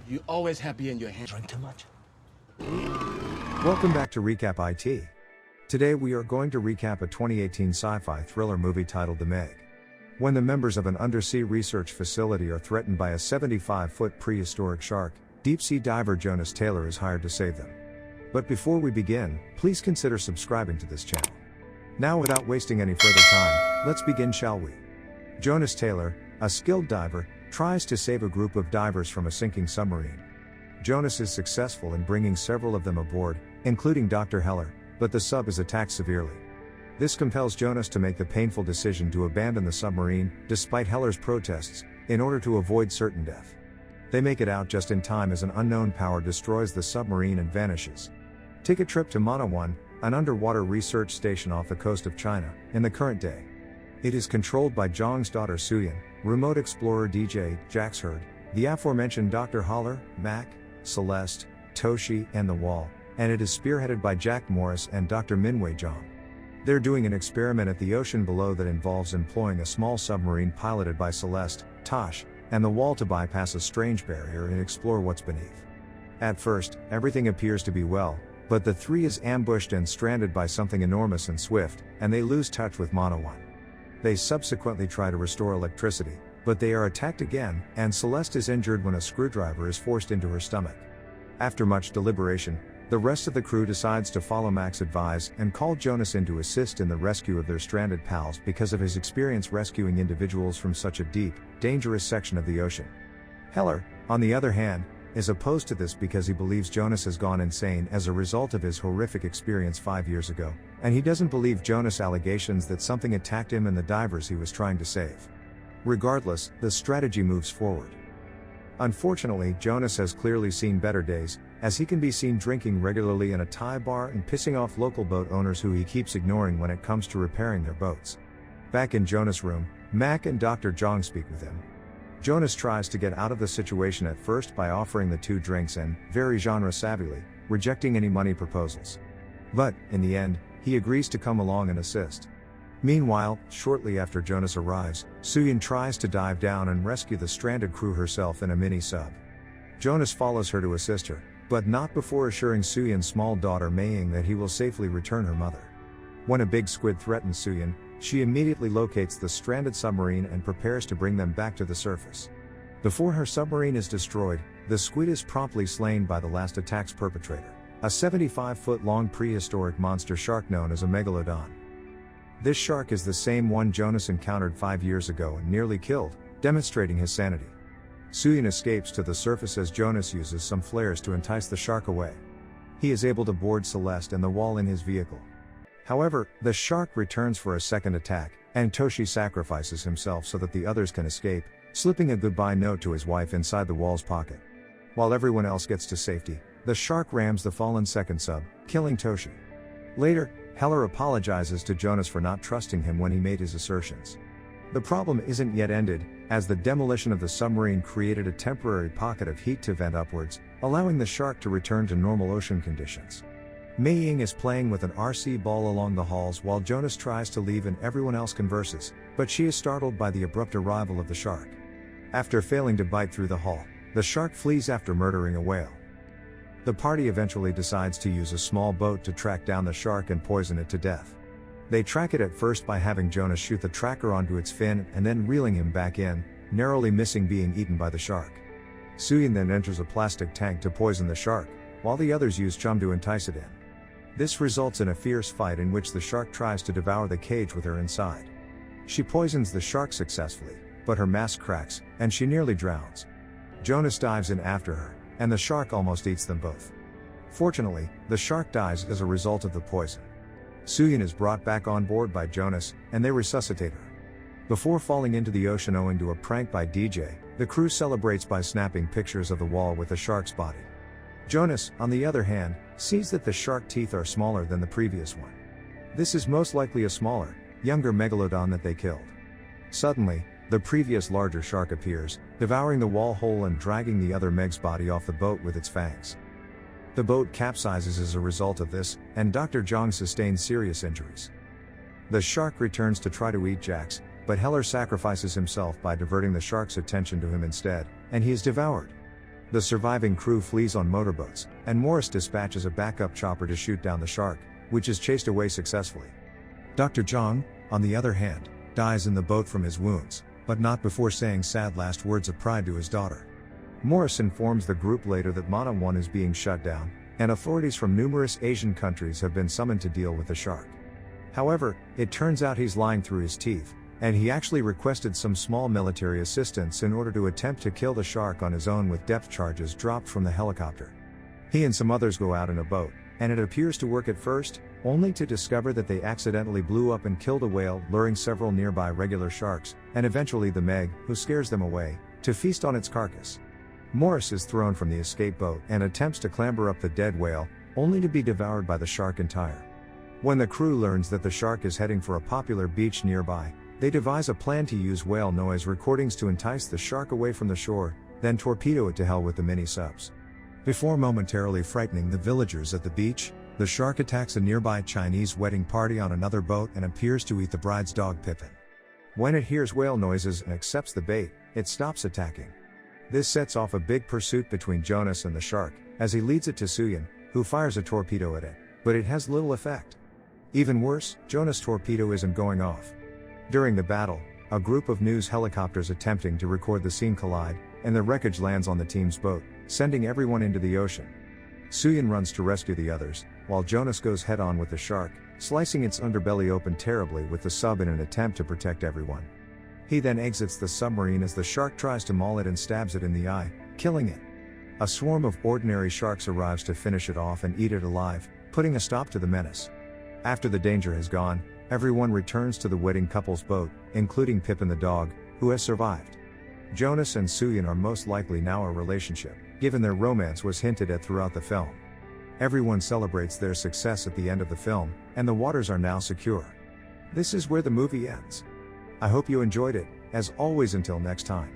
You always have beer in your hand. Drink too much? Welcome back to Recap IT. Today we are going to recap a 2018 sci-fi thriller movie titled The Meg. When the members of an undersea research facility are threatened by a 75-foot prehistoric shark, deep-sea diver Jonas Taylor is hired to save them. But before we begin, please consider subscribing to this channel. Now without wasting any further time, let's begin, shall we? Jonas Taylor, a skilled diver, tries to save a group of divers from a sinking submarine. Jonas is successful in bringing several of them aboard, including Dr. Heller, but the sub is attacked severely. This compels Jonas to make the painful decision to abandon the submarine, despite Heller's protests, in order to avoid certain death. They make it out just in time as an unknown power destroys the submarine and vanishes. Take a trip to Mana 1, an underwater research station off the coast of China, in the current day. It is controlled by Zhang's daughter Suyin, remote explorer DJ, Jax Hurd, the aforementioned Dr. Haller, Mac, Celeste, Toshi, and The Wall, and it is spearheaded by Jack Morris and Dr. Minwei Zhang. They're doing an experiment at the ocean below that involves employing a small submarine piloted by Celeste, Tosh, and The Wall to bypass a strange barrier and explore what's beneath. At first, everything appears to be well, but the three is ambushed and stranded by something enormous and swift, and they lose touch with Mana 1. They subsequently try to restore electricity, but they are attacked again, and Celeste is injured when a screwdriver is forced into her stomach. After much deliberation, the rest of the crew decides to follow Mac's advice and call Jonas in to assist in the rescue of their stranded pals because of his experience rescuing individuals from such a deep, dangerous section of the ocean. Heller, on the other hand, is opposed to this because he believes Jonas has gone insane as a result of his horrific experience 5 years ago, and he doesn't believe Jonas' allegations that something attacked him and the divers he was trying to save. Regardless, the strategy moves forward. Unfortunately, Jonas has clearly seen better days, as he can be seen drinking regularly in a Thai bar and pissing off local boat owners who he keeps ignoring when it comes to repairing their boats. Back in Jonas' room, Mac and Dr. Zhang speak with him. Jonas tries to get out of the situation at first by offering the two drinks and, very genre-savvily, rejecting any money proposals. But, in the end, he agrees to come along and assist. Meanwhile, shortly after Jonas arrives, Suyin tries to dive down and rescue the stranded crew herself in a mini-sub. Jonas follows her to assist her, but not before assuring Suyin's small daughter Meiying that he will safely return her mother. When a big squid threatens Suyin, she immediately locates the stranded submarine and prepares to bring them back to the surface. Before her submarine is destroyed, the squid is promptly slain by the last attack's perpetrator, a 75-foot-long prehistoric monster shark known as a megalodon. This shark is the same one Jonas encountered 5 years ago and nearly killed, demonstrating his sanity. Suyin escapes to the surface as Jonas uses some flares to entice the shark away. He is able to board Celeste and The Wall in his vehicle. However, the shark returns for a second attack, and Toshi sacrifices himself so that the others can escape, slipping a goodbye note to his wife inside The Wall's pocket. While everyone else gets to safety, the shark rams the fallen second sub, killing Toshi. Later, Heller apologizes to Jonas for not trusting him when he made his assertions. The problem isn't yet ended, as the demolition of the submarine created a temporary pocket of heat to vent upwards, allowing the shark to return to normal ocean conditions. Meiying is playing with an RC ball along the halls while Jonas tries to leave and everyone else converses, but she is startled by the abrupt arrival of the shark. After failing to bite through the hull, the shark flees after murdering a whale. The party eventually decides to use a small boat to track down the shark and poison it to death. They track it at first by having Jonas shoot the tracker onto its fin and then reeling him back in, narrowly missing being eaten by the shark. Suyin then enters a plastic tank to poison the shark, while the others use chum to entice it in. This results in a fierce fight in which the shark tries to devour the cage with her inside. She poisons the shark successfully, but her mask cracks, and she nearly drowns. Jonas dives in after her, and the shark almost eats them both. Fortunately, the shark dies as a result of the poison. Suyin is brought back on board by Jonas, and they resuscitate her. Before falling into the ocean owing to a prank by DJ, the crew celebrates by snapping pictures of the wall with the shark's body. Jonas, on the other hand, sees that the shark teeth are smaller than the previous one. This is most likely a smaller, younger megalodon that they killed. Suddenly, the previous larger shark appears, devouring the wall hole and dragging the other Meg's body off the boat with its fangs. The boat capsizes as a result of this, and Dr. Zhang sustains serious injuries. The shark returns to try to eat Jax, but Heller sacrifices himself by diverting the shark's attention to him instead, and he is devoured. The surviving crew flees on motorboats, and Morris dispatches a backup chopper to shoot down the shark, which is chased away successfully. Dr. Zhang, on the other hand, dies in the boat from his wounds, but not before saying sad last words of pride to his daughter. Morris informs the group later that Mana 1 is being shut down, and authorities from numerous Asian countries have been summoned to deal with the shark. However, it turns out he's lying through his teeth, and he actually requested some small military assistance in order to attempt to kill the shark on his own with depth charges dropped from the helicopter. He and some others go out in a boat, and it appears to work at first, only to discover that they accidentally blew up and killed a whale, luring several nearby regular sharks, and eventually the Meg, who scares them away, to feast on its carcass. Morris is thrown from the escape boat and attempts to clamber up the dead whale, only to be devoured by the shark entire. When the crew learns that the shark is heading for a popular beach nearby, they devise a plan to use whale noise recordings to entice the shark away from the shore, then torpedo it to hell with the mini-subs. Before momentarily frightening the villagers at the beach, the shark attacks a nearby Chinese wedding party on another boat and appears to eat the bride's dog Pippin. When it hears whale noises and accepts the bait, it stops attacking. This sets off a big pursuit between Jonas and the shark, as he leads it to Suyin, who fires a torpedo at it, but it has little effect. Even worse, Jonas' torpedo isn't going off. During the battle, a group of news helicopters attempting to record the scene collide, and the wreckage lands on the team's boat, sending everyone into the ocean. Suyin runs to rescue the others, while Jonas goes head-on with the shark, slicing its underbelly open terribly with the sub in an attempt to protect everyone. He then exits the submarine as the shark tries to maul it and stabs it in the eye, killing it. A swarm of ordinary sharks arrives to finish it off and eat it alive, putting a stop to the menace. After the danger has gone, everyone returns to the wedding couple's boat, including Pippin the dog, who has survived. Jonas and Suyin are most likely now a relationship, given their romance was hinted at throughout the film. Everyone celebrates their success at the end of the film, and the waters are now secure. This is where the movie ends. I hope you enjoyed it, as always until next time.